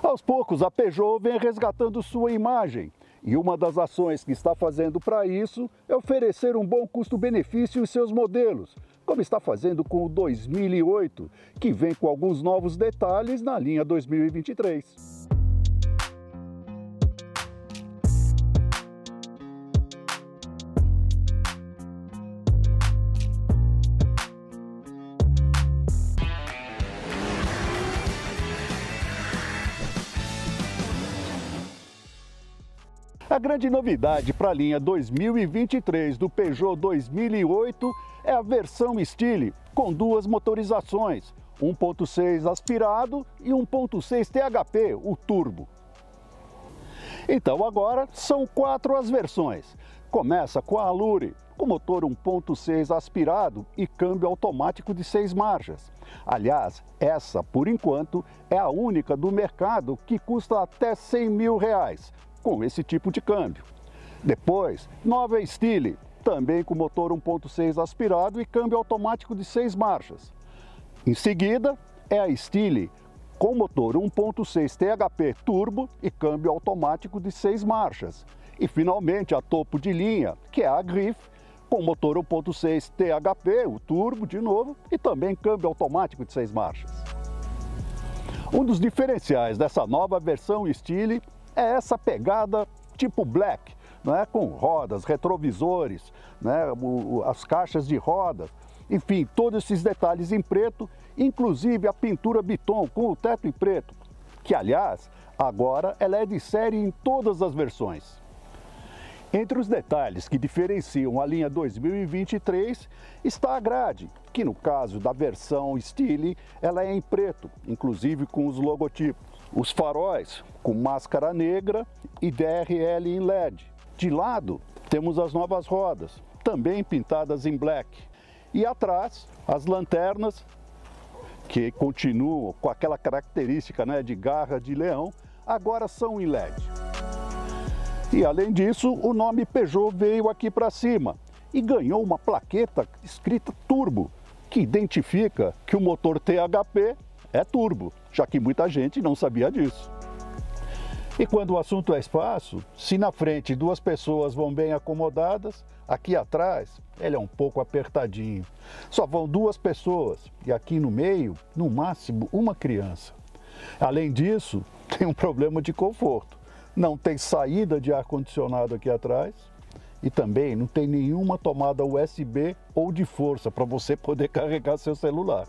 Aos poucos, a Peugeot vem resgatando sua imagem. E uma das ações que está fazendo para isso é oferecer um bom custo-benefício em seus modelos, como está fazendo com o 2008, que vem com alguns novos detalhes na linha 2023. A grande novidade para a linha 2023 do Peugeot 2008 é a versão Style, com duas motorizações, 1.6 aspirado e 1.6 THP, o turbo. Então agora são 4 as versões. Começa com a Allure, com motor 1.6 aspirado e câmbio automático de 6 marchas. Aliás, essa, por enquanto, é a única do mercado que custa até R$100 mil, com esse tipo de câmbio. Depois, nova Style, também com motor 1.6 aspirado e câmbio automático de 6 marchas. Em seguida, é a Style com motor 1.6 THP turbo e câmbio automático de 6 marchas. E finalmente a topo de linha, que é a Grif, com motor 1.6 THP, o turbo de novo, e também câmbio automático de 6 marchas. Um dos diferenciais dessa nova versão Style é essa pegada tipo black, né? Com rodas, retrovisores, né? As caixas de rodas, enfim, todos esses detalhes em preto, inclusive a pintura Biton com o teto em preto, que aliás, agora ela é de série em todas as versões. Entre os detalhes que diferenciam a linha 2023 está a grade, que no caso da versão Style, ela é em preto, inclusive com os logotipos. Os faróis com máscara negra e DRL em LED. De lado temos as novas rodas, também pintadas em black. E atrás as lanternas, que continuam com aquela característica, né, de garra de leão, agora são em LED. E além disso, o nome Peugeot veio aqui para cima e ganhou uma plaqueta escrita turbo, que identifica que o motor THP é turbo, já que muita gente não sabia disso. E quando o assunto é espaço, se na frente 2 pessoas vão bem acomodadas, aqui atrás ele é um pouco apertadinho. Só vão 2 pessoas e aqui no meio, no máximo, uma criança. Além disso, tem um problema de conforto. Não tem saída de ar-condicionado aqui atrás e também não tem nenhuma tomada USB ou de força para você poder carregar seu celular.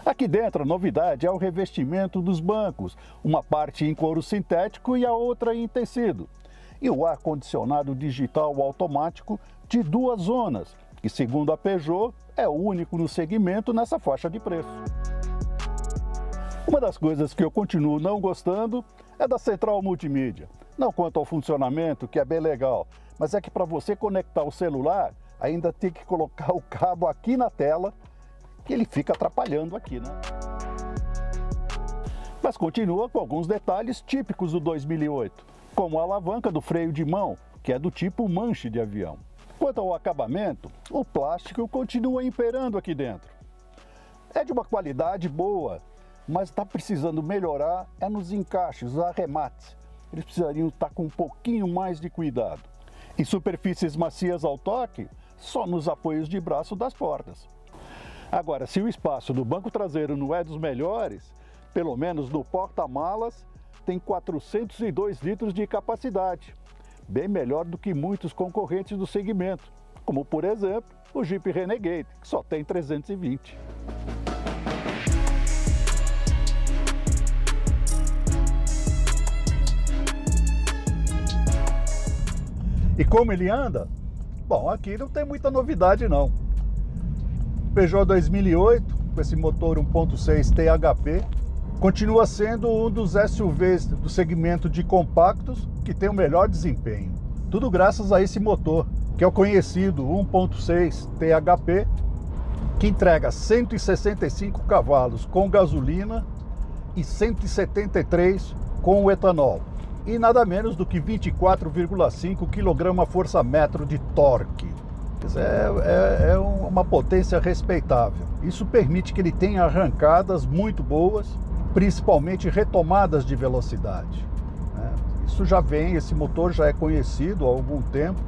Aqui dentro a novidade é o revestimento dos bancos, uma parte em couro sintético e a outra em tecido. E o ar-condicionado digital automático de 2 zonas, que segundo a Peugeot é o único no segmento nessa faixa de preço. Uma das coisas que eu continuo não gostando é da central multimídia. Não quanto ao funcionamento, que é bem legal, mas é que para você conectar o celular, ainda tem que colocar o cabo aqui na tela, que ele fica atrapalhando aqui, né? Mas continua com alguns detalhes típicos do 2008, como a alavanca do freio de mão, que é do tipo manche de avião. Quanto ao acabamento, o plástico continua imperando aqui dentro. É de uma qualidade boa, mas está precisando melhorar nos encaixes, os arremates. Eles precisariam estar com um pouquinho mais de cuidado. Em superfícies macias ao toque, só nos apoios de braço das portas. Agora, se o espaço do banco traseiro não é dos melhores, pelo menos no porta-malas tem 402 litros de capacidade, bem melhor do que muitos concorrentes do segmento, como por exemplo o Jeep Renegade, que só tem 320. E como ele anda? Bom, aqui não tem muita novidade não. Peugeot 2008, com esse motor 1.6 THP, continua sendo um dos SUVs do segmento de compactos que tem o melhor desempenho. Tudo graças a esse motor, que é o conhecido 1.6 THP, que entrega 165 cavalos com gasolina e 173 com o etanol. E nada menos do que 24,5 kgfm de torque. É uma potência respeitável. Isso permite que ele tenha arrancadas muito boas, principalmente retomadas de velocidade, né? Esse motor já é conhecido há algum tempo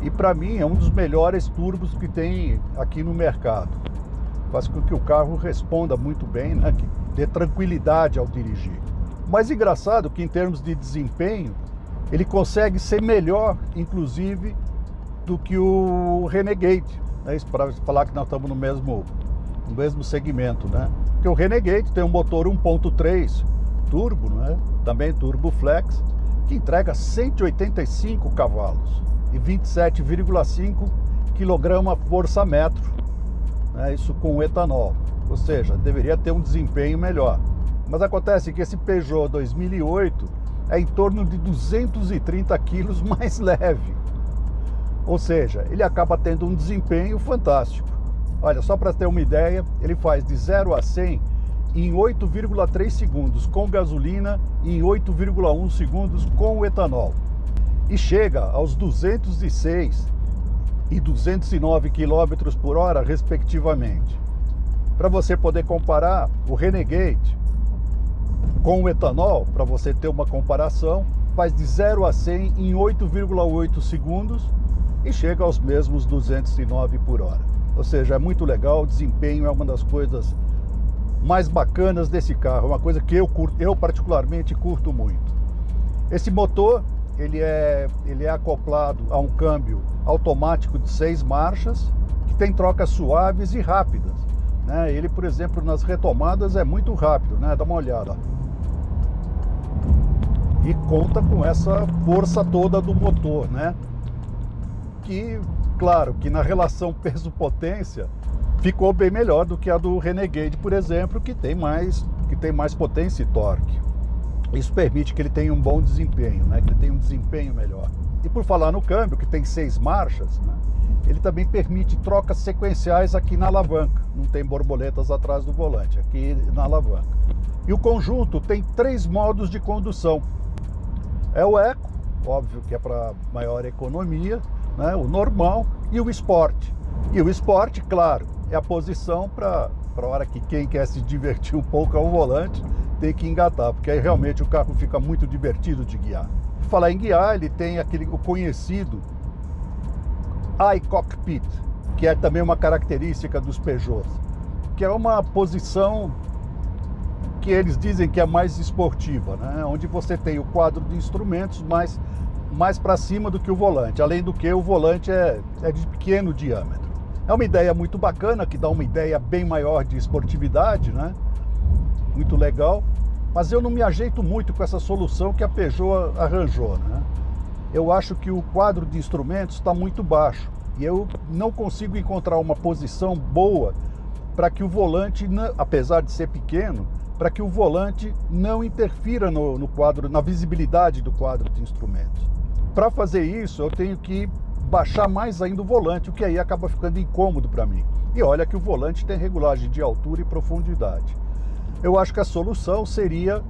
e para mim é um dos melhores turbos que tem aqui no mercado. Faz com que o carro responda muito bem, né? Que dê tranquilidade ao dirigir. Mas engraçado que em termos de desempenho, ele consegue ser melhor, inclusive, do que o Renegade, né? Isso para falar que nós estamos no mesmo segmento, né? Porque o Renegade tem um motor 1.3 turbo, né? Também turbo flex, que entrega 185 cavalos e 27,5 kgfm, né? Isso com etanol, ou seja, deveria ter um desempenho melhor. Mas acontece que esse Peugeot 2008 é em torno de 230 quilos mais leve. Ou seja, ele acaba tendo um desempenho fantástico. Olha, só para ter uma ideia, ele faz de 0 a 100 em 8,3 segundos com gasolina e em 8,1 segundos com o etanol. E chega aos 206 e 209 km por hora, respectivamente. Para você poder comparar o Renegade com o etanol, para você ter uma comparação, faz de 0 a 100 em 8,8 segundos e chega aos mesmos 209 por hora. Ou seja, é muito legal, o desempenho é uma das coisas mais bacanas desse carro, é uma coisa que eu particularmente curto muito. Esse motor, ele é acoplado a um câmbio automático de 6 marchas, que tem trocas suaves e rápidas, né? Ele, por exemplo, nas retomadas é muito rápido, né? Dá uma olhada. E conta com essa força toda do motor, né? Que, claro, que na relação peso-potência ficou bem melhor do que a do Renegade, por exemplo, que tem mais potência e torque. Isso permite que ele tenha um bom desempenho, né? Que ele tenha um desempenho melhor. E por falar no câmbio, que tem 6 marchas, né? Ele também permite trocas sequenciais aqui na alavanca. Não tem borboletas atrás do volante, aqui na alavanca. E o conjunto tem 3 modos de condução. É o Eco, óbvio que é para maior economia, né? O normal e o Sport. E o Sport, claro, é a posição para a hora que quem quer se divertir um pouco ao volante tem que engatar, porque aí realmente o carro fica muito divertido de guiar. Por falar em guiar, ele tem o conhecido iCockpit, que é também uma característica dos Peugeots, que é uma posição que eles dizem que é mais esportiva, né? Onde você tem o quadro de instrumentos mais para cima do que o volante, além do que o volante é de pequeno diâmetro. É uma ideia muito bacana, que dá uma ideia bem maior de esportividade, né? Muito legal, mas eu não me ajeito muito com essa solução que a Peugeot arranjou, né? Eu acho que o quadro de instrumentos está muito baixo e eu não consigo encontrar uma posição boa para que o volante, apesar de ser pequeno, para que o volante não interfira no quadro, na visibilidade do quadro de instrumentos. Para fazer isso, eu tenho que baixar mais ainda o volante, o que aí acaba ficando incômodo para mim. E olha que o volante tem regulagem de altura e profundidade. Eu acho que a solução seria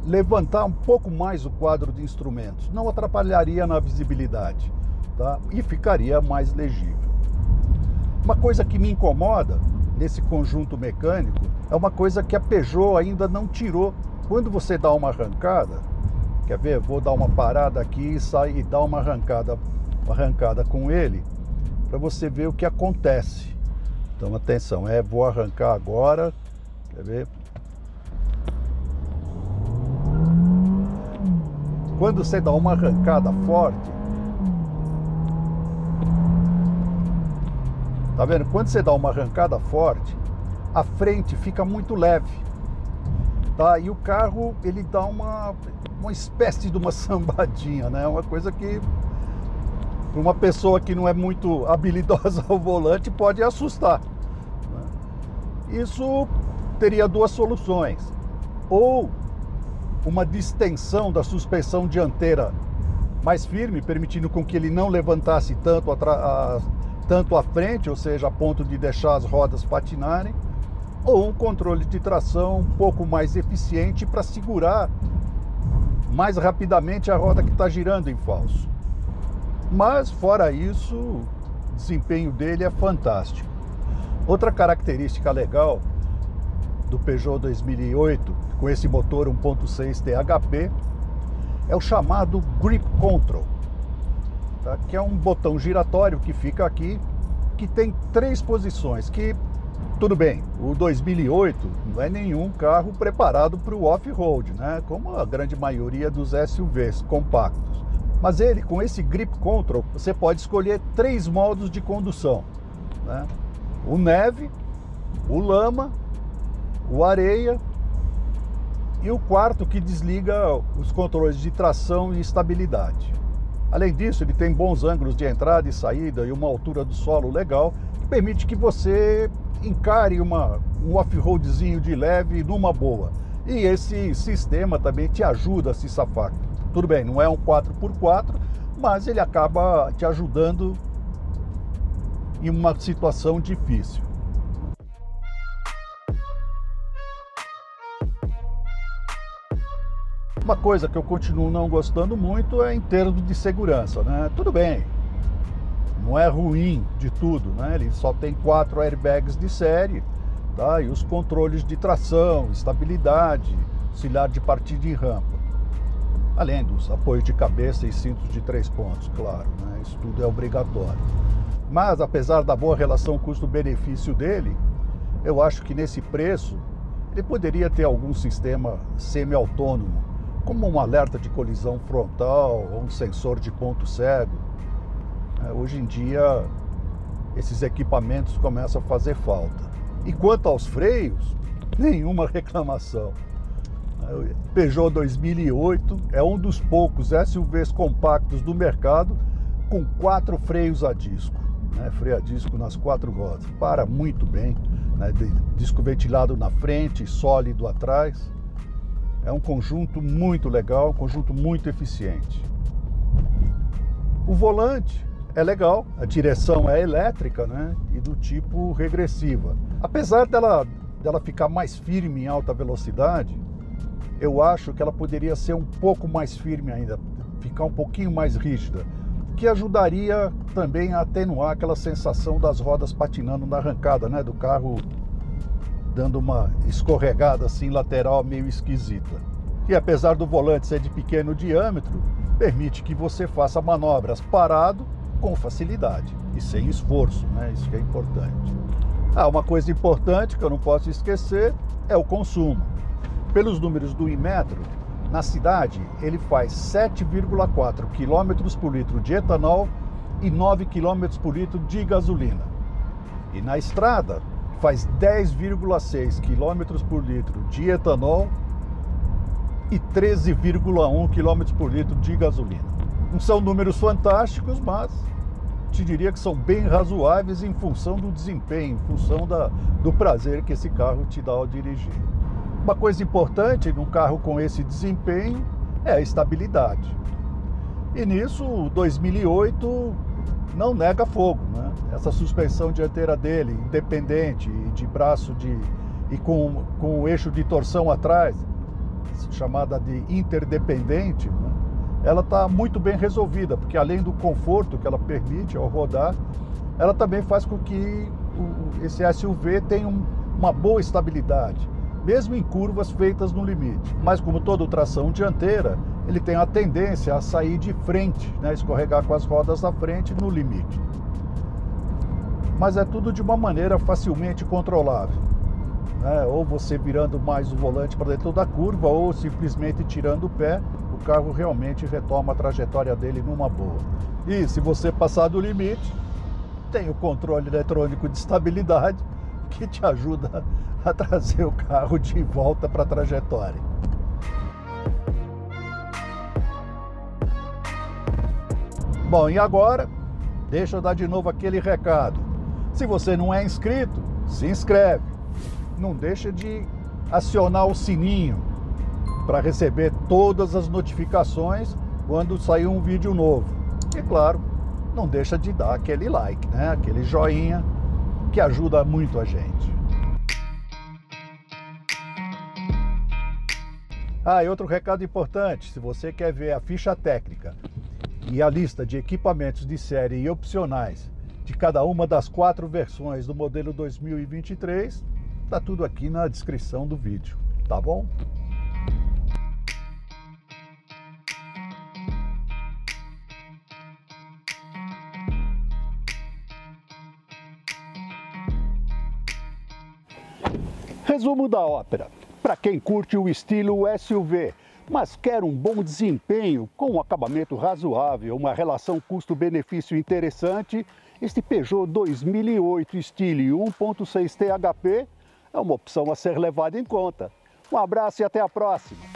levantar um pouco mais o quadro de instrumentos. Não atrapalharia na visibilidade, tá? E ficaria mais legível. Uma coisa que me incomoda nesse conjunto mecânico é uma coisa que a Peugeot ainda não tirou. Quando você dá uma arrancada, quer ver? Vou dar uma parada aqui e dar uma arrancada com ele, para você ver o que acontece. Então atenção, vou arrancar agora, quer ver? Quando você dá uma arrancada forte, tá vendo? Quando você dá uma arrancada forte, a frente fica muito leve, tá? E o carro, ele dá uma espécie de uma sambadinha, né? Uma coisa que, para uma pessoa que não é muito habilidosa ao volante, pode assustar, né? Isso teria 2 soluções. Ou uma distensão da suspensão dianteira mais firme, permitindo com que ele não levantasse tanto à frente, ou seja, a ponto de deixar as rodas patinarem, ou um controle de tração um pouco mais eficiente para segurar mais rapidamente a roda que está girando em falso. Mas, fora isso, desempenho dele é fantástico. Outra característica legal do Peugeot 2008, com esse motor 1.6 THP, é o chamado Grip Control, tá? Que é um botão giratório que fica aqui, que tem 3 posições, que, tudo bem, o 2008 não é nenhum carro preparado para o off-road, né? Como a grande maioria dos SUVs compactos. Mas ele, com esse Grip Control, você pode escolher 3 modos de condução, né? O neve, o lama, o areia e o quarto que desliga os controles de tração e estabilidade. Além disso, ele tem bons ângulos de entrada e saída e uma altura do solo legal, que permite que você encare um off-roadzinho de leve numa boa. E esse sistema também te ajuda a se safar. Tudo bem, não é um 4x4, mas ele acaba te ajudando em uma situação difícil. Uma coisa que eu continuo não gostando muito é em termos de segurança, né? Tudo bem, não é ruim de tudo, né? Ele só tem 4 airbags de série, tá? E os controles de tração, estabilidade, auxiliar de partida e rampa. Além dos apoios de cabeça e cintos de 3 pontos, claro, né? Isso tudo é obrigatório. Mas, apesar da boa relação custo-benefício dele, eu acho que nesse preço ele poderia ter algum sistema semi-autônomo, como um alerta de colisão frontal ou um sensor de ponto cego. Hoje em dia, esses equipamentos começam a fazer falta. E quanto aos freios, nenhuma reclamação. O Peugeot 2008 é um dos poucos SUVs compactos do mercado com 4 freios a disco, né? Freio a disco nas 4 rodas. Para muito bem, né? Disco ventilado na frente, sólido atrás. É um conjunto muito legal, um conjunto muito eficiente. O volante é legal, a direção é elétrica, né? E do tipo regressiva. Apesar dela ficar mais firme em alta velocidade, eu acho que ela poderia ser um pouco mais firme ainda, ficar um pouquinho mais rígida, que ajudaria também a atenuar aquela sensação das rodas patinando na arrancada, né? Do carro dando uma escorregada assim lateral meio esquisita. E apesar do volante ser de pequeno diâmetro, permite que você faça manobras parado com facilidade e sem esforço, né? Isso que é importante. Uma coisa importante que eu não posso esquecer é o consumo. Pelos números do Inmetro, na cidade ele faz 7,4 km por litro de etanol e 9 km por litro de gasolina. E na estrada faz 10,6 km por litro de etanol e 13,1 km por litro de gasolina. Não são números fantásticos, mas te diria que são bem razoáveis em função do desempenho, em função do prazer que esse carro te dá ao dirigir. Uma coisa importante num carro com esse desempenho é a estabilidade. E nisso o 2008 não nega fogo, né? Essa suspensão dianteira dele, independente, de braço e com o eixo de torção atrás, chamada de interdependente, né? Ela está muito bem resolvida, porque além do conforto que ela permite ao rodar, ela também faz com que esse SUV tenha uma boa estabilidade, mesmo em curvas feitas no limite. Mas como toda tração dianteira, ele tem a tendência a sair de frente, né? Escorregar com as rodas da frente no limite. Mas é tudo de uma maneira facilmente controlável, né? Ou você virando mais o volante para dentro da curva, ou simplesmente tirando o pé, o carro realmente retoma a trajetória dele numa boa. E se você passar do limite, tem o controle eletrônico de estabilidade que te ajuda a trazer o carro de volta para a trajetória. Bom, e agora, deixa eu dar de novo aquele recado. Se você não é inscrito, se inscreve. Não deixa de acionar o sininho para receber todas as notificações quando sair um vídeo novo. E claro, não deixa de dar aquele like, né? Aquele joinha que ajuda muito a gente. E outro recado importante, se você quer ver a ficha técnica e a lista de equipamentos de série e opcionais de cada uma das 4 versões do modelo 2023, tá tudo aqui na descrição do vídeo, tá bom? Resumo da Opera. Para quem curte o estilo SUV, mas quer um bom desempenho com um acabamento razoável, uma relação custo-benefício interessante, este Peugeot 2008 Style 1.6 THP é uma opção a ser levada em conta. Um abraço e até a próxima!